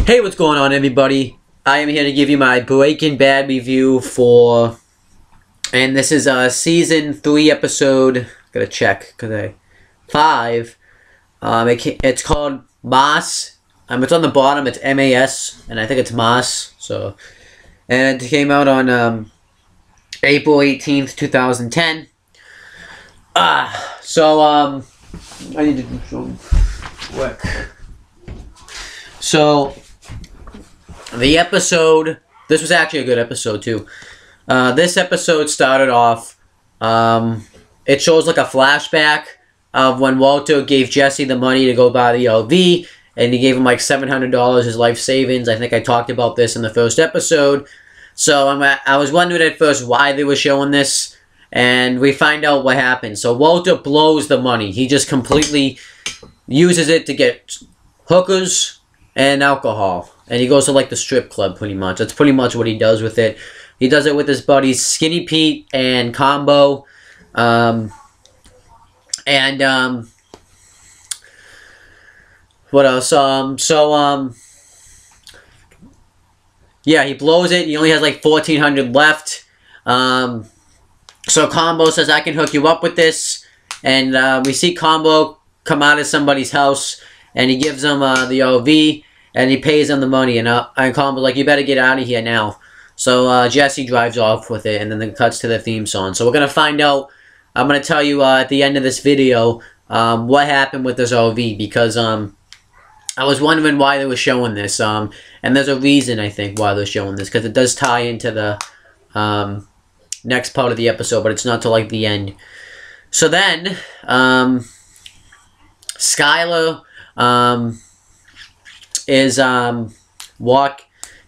Hey, what's going on, everybody? I am here to give you my Breaking Bad review for, and this is season 3 episode. Gotta check because 5. It's called Mas. It's on the bottom. It's MAS, and I think it's Mas. So, and it came out on April 18th, 2010. I need to show quick. So, the episode, this was actually a good episode too. This episode started off, it shows like a flashback of when Walter gave Jesse the money to go buy the LV, and he gave him like $700, his life savings. I think I talked about this in the first episode. So I was wondering at first why they were showing this, and we find out what happened. So Walter blows the money. He just completely uses it to get hookers and alcohol. And he goes to like the strip club pretty much. That's pretty much what he does with it. He does it with his buddies Skinny Pete and Combo. What else? Yeah, he blows it. He only has like 1,400 left. So Combo says, I can hook you up with this. And we see Combo come out of somebody's house, and he gives them the OV, and he pays them the money. And Combo's like, you better get out of here now. So Jesse drives off with it, and then it cuts to the theme song. So we're going to find out. I'm going to tell you at the end of this video what happened with this OV, because I was wondering why they were showing this. And there's a reason, I think, why they're showing this, because it does tie into the next part of the episode, but it's not till like the end. So then, Skylar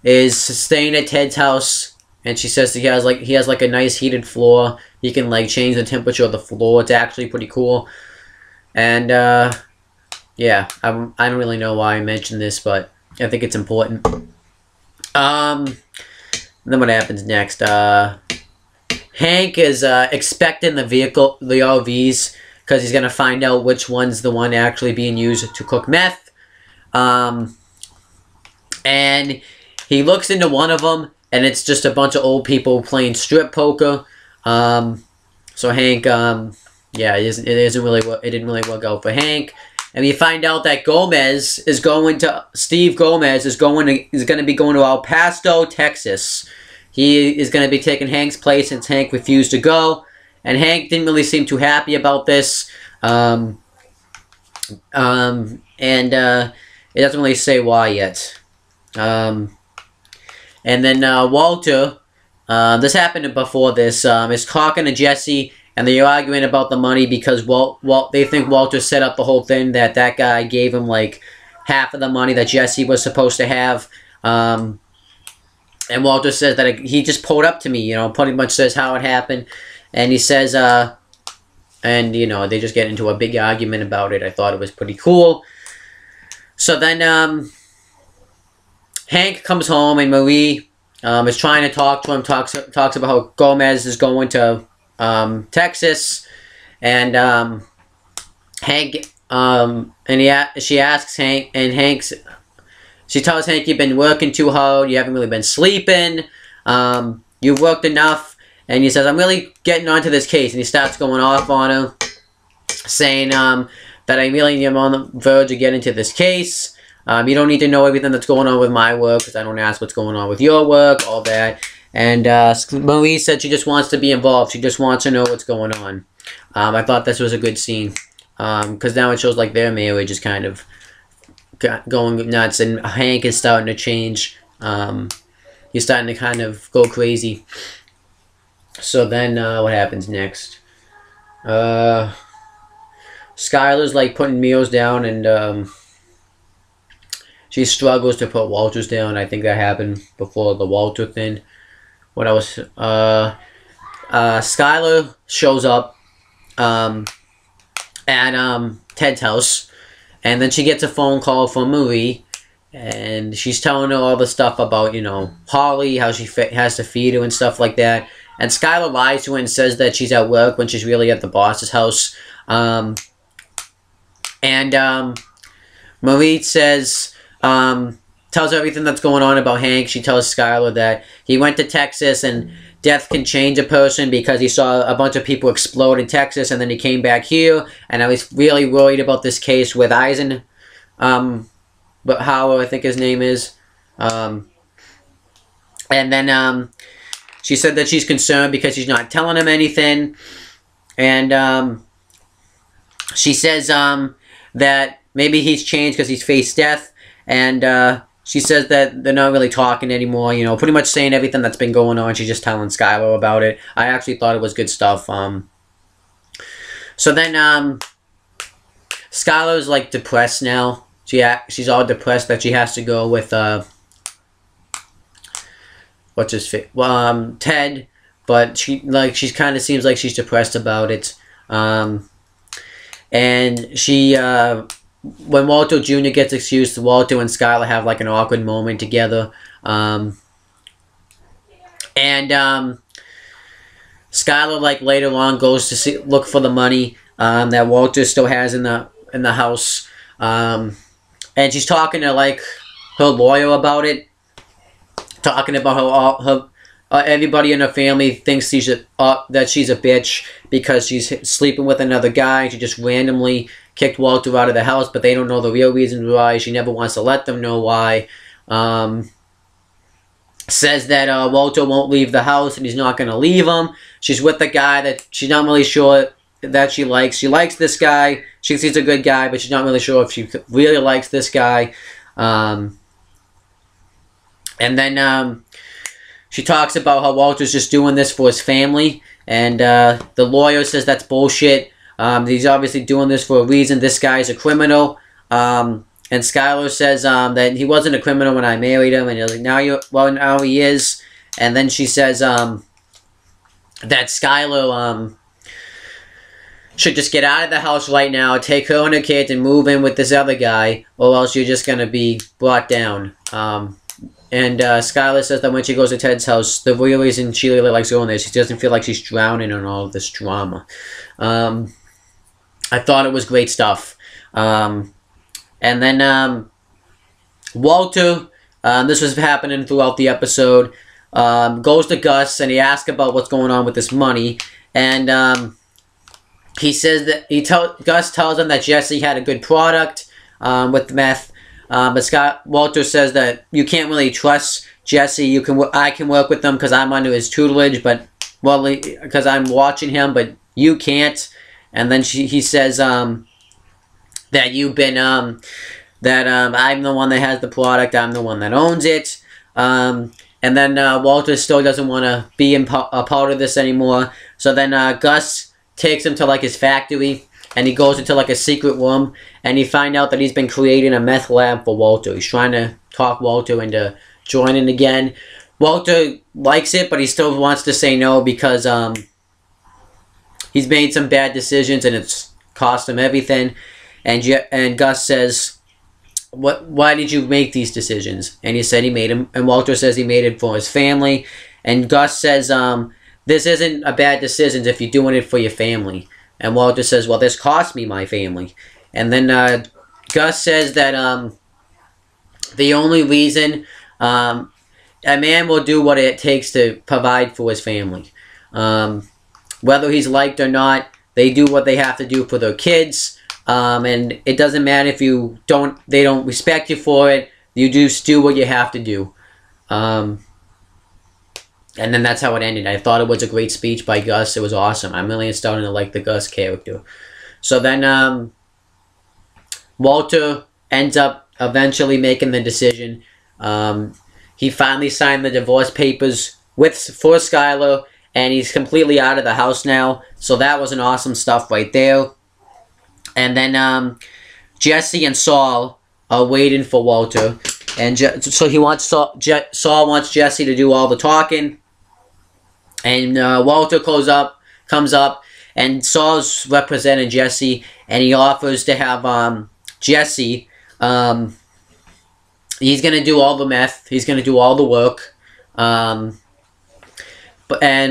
is staying at Ted's house, and she says that he has like a nice heated floor. He can like change the temperature of the floor. It's actually pretty cool. And yeah, I don't really know why I mentioned this, but I think it's important. Then what happens next? Hank is expecting the RVs, because he's gonna find out which one's the one actually being used to cook meth. And he looks into one of them, and it's just a bunch of old people playing strip poker. So Hank, yeah, it didn't really work out for Hank. And we find out that Steve Gomez is going to be going to El Paso, Texas. He is going to be taking Hank's place since Hank refused to go. And Hank didn't really seem too happy about this. It doesn't really say why yet. And then Walter, this happened before this, is talking to Jesse, and they're arguing about the money because they think Walter set up the whole thing, that guy gave him like half of the money that Jesse was supposed to have. And Walter says that he just pulled up to me, you know, pretty much says how it happened. And he says, and, you know, they just get into a big argument about it. I thought it was pretty cool. So then, Hank comes home, and Marie is trying to talk to him, talks about how Gomez is going to Texas. And Hank, she asks Hank, and she tells Hank, you've been working too hard, you haven't really been sleeping, you've worked enough. And he says, I'm really getting onto this case. And he starts going off on her, saying that I really am on the verge of getting into this case. You don't need to know everything that's going on with my work, because I don't ask what's going on with your work, all that. And Marie said she just wants to be involved. She just wants to know what's going on. I thought this was a good scene, because now it shows like their marriage is kind of going nuts, and Hank is starting to change. He's starting to kind of go crazy. So then, what happens next? Skylar's like putting meals down, and she struggles to put Walter's down. I think that happened before the Walter thing. What else? Skylar shows up at Ted's house, and then she gets a phone call from Marie, and she's telling her all the stuff about, you know, Holly, how she has to feed her and stuff like that. And Skylar lies to her and says that she's at work when she's really at the boss's house. Marie says tells her everything that's going on about Hank. She tells Skylar that he went to Texas and death can change a person because he saw a bunch of people explode in Texas and then he came back here. And I was really worried about this case with but Howard, I think his name is. And then she said that she's concerned because she's not telling him anything. And she says that maybe he's changed because he's faced death. And she says that they're not really talking anymore, you know, pretty much saying everything that's been going on. She's just telling Skylar about it. I actually thought it was good stuff. So then Skylar's like depressed now. She's all depressed that she has to go with what's his face? Ted, but she kind of seems like she's depressed about it. And she when Walter Jr. gets excused, Walter and Skylar have like an awkward moment together. Skylar like later on goes to look for the money that Walter still has in the house. And she's talking to like her lawyer about it, talking about how everybody in her family thinks that she's a bitch because she's sleeping with another guy. She just randomly kicked Walter out of the house, but they don't know the real reason why. She never wants to let them know why. Says that Walter won't leave the house and he's not going to leave him. She's with the guy that she's not really sure that she likes. She likes this guy. She thinks he's a good guy, but she's not really sure if she really likes this guy. And then she talks about how Walter's just doing this for his family. And the lawyer says that's bullshit. He's obviously doing this for a reason. This guy's a criminal. And Skylar says that he wasn't a criminal when I married him. And he's like, now he is. And then she says that Skylar should just get out of the house right now, take her and her kids and move in with this other guy, or else you're just going to be brought down. And Skylar says that when she goes to Ted's house, the real reason she really likes going there is she doesn't feel like she's drowning in all of this drama. I thought it was great stuff. And then Walter, this was happening throughout the episode, goes to Gus and he asks about what's going on with this money. And he says that Gus tells him that Jesse had a good product with meth. But Walter says that you can't really trust Jesse. I can work with them because I'm under his tutelage, but because I'm watching him, but you can't. And then he says that you've been that I'm the one that has the product. I'm the one that owns it. And then Walter still doesn't want to be a part of this anymore. So then Gus takes him to like his factory. And he goes into like a secret room, and you find out that he's been creating a meth lab for Walter. He's trying to talk Walter into joining again. Walter likes it, but he still wants to say no because he's made some bad decisions and it's cost him everything. And Gus says, why did you make these decisions? And he said he made them, and Walter says he made it for his family. And Gus says, this isn't a bad decision if you're doing it for your family. And Walter says, well, this cost me my family. And then Gus says that the only reason a man will do what it takes to provide for his family. Whether he's liked or not, they do what they have to do for their kids. And it doesn't matter if they don't respect you for it. You just do what you have to do. And then that's how it ended. I thought it was a great speech by Gus. It was awesome. I'm really starting to like the Gus character. So then Walter ends up eventually making the decision. He finally signed the divorce papers for Skylar, and he's completely out of the house now. So that was an awesome stuff right there. And then Jesse and Saul are waiting for Walter. And so Saul wants Jesse to do all the talking. And Walter comes up, and Saul's representing Jesse, and he offers to have Jesse. He's gonna do all the meth. He's gonna do all the work. And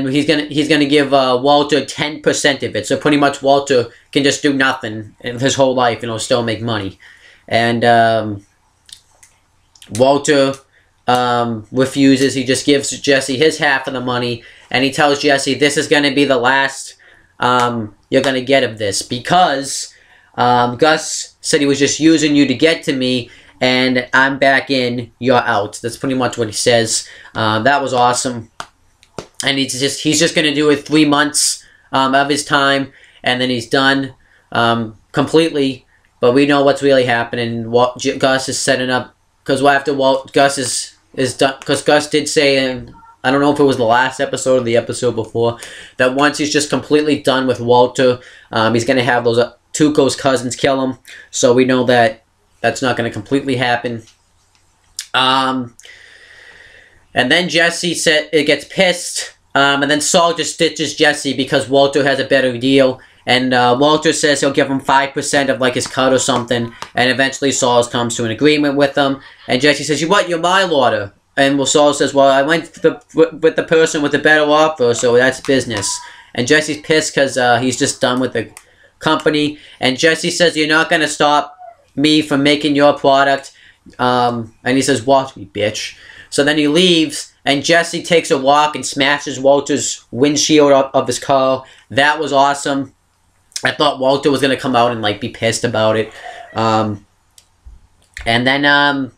he's gonna give Walter 10% of it. So pretty much Walter can just do nothing in his whole life and he'll still make money. And Walter refuses. He just gives Jesse his half of the money, and he tells Jesse, this is going to be the last you're going to get of this, because Gus said he was just using you to get to me, and I'm back in, you're out. That's pretty much what he says. That was awesome. And he's just going to do it 3 months of his time, and then he's done completely. But we know what's really happening. Gus is setting up, because after Gus is done, because Gus did say, and I don't know if it was the last episode or the episode before, that once he's just completely done with Walter, he's going to have those Tuco's cousins kill him. So we know that that's not going to completely happen. And then Jesse gets pissed, and then Saul just ditches Jesse because Walter has a better deal. And Walter says he'll give him 5% of like his cut or something. And eventually Saul comes to an agreement with him. And Jesse says, you're my lawyer. And Saul says, well, I went with the person with the better offer, so that's business. And Jesse's pissed because he's just done with the company. And Jesse says, you're not going to stop me from making your product. And he says, watch me, bitch. So then he leaves, and Jesse takes a walk and smashes Walter's windshield of his car. That was awesome. I thought Walter was going to come out and like be pissed about it. And then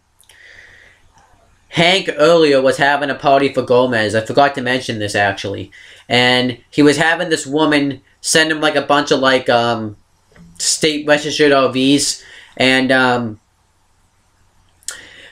Hank earlier was having a party for Gomez. I forgot to mention this actually. And he was having this woman send him like a bunch of like state registered RVs. And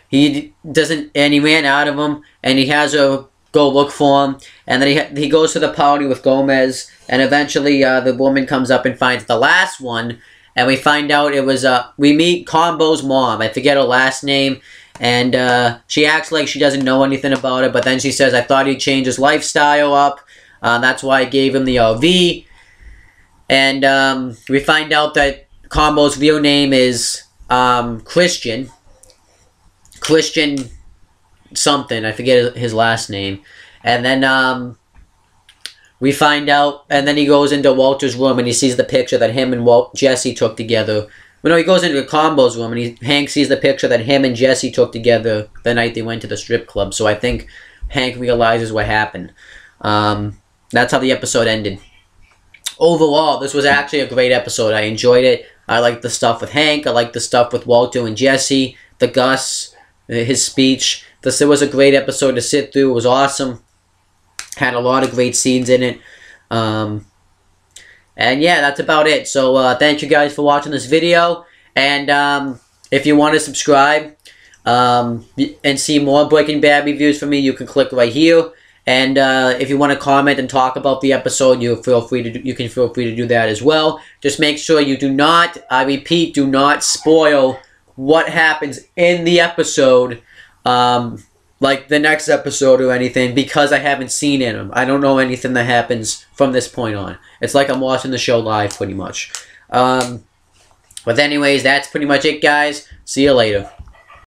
he ran out of them, and he has her go look for him, and then he goes to the party with Gomez, and eventually the woman comes up and finds the last one, and we find out it was we meet Combo's mom. I forget her last name, and she acts like she doesn't know anything about it, but then she says, I thought he'd change his lifestyle up, that's why I gave him the RV. And we find out that Combo's real name is Christian something, I forget his last name. And then we find out, and then he goes into Walter's room and he sees the picture that him and Jesse took together. Well, no, he goes into Combo's room and Hank sees the picture that him and Jesse took together the night they went to the strip club. So I think Hank realizes what happened. That's how the episode ended. Overall, this was actually a great episode. I enjoyed it. I liked the stuff with Hank. I liked the stuff with Walter and Jesse. The Gus, his speech. It was a great episode to sit through. It was awesome. Had a lot of great scenes in it. And yeah, that's about it. So thank you guys for watching this video. And if you want to subscribe and see more Breaking Bad reviews from me, you can click right here. And if you want to comment and talk about the episode, you can feel free to do that as well. Just make sure you do not, I repeat, do not spoil what happens in the episode, like the next episode or anything, because I haven't seen it. I don't know anything that happens from this point on. It's like I'm watching the show live, pretty much. But anyways, that's pretty much it, guys. See you later.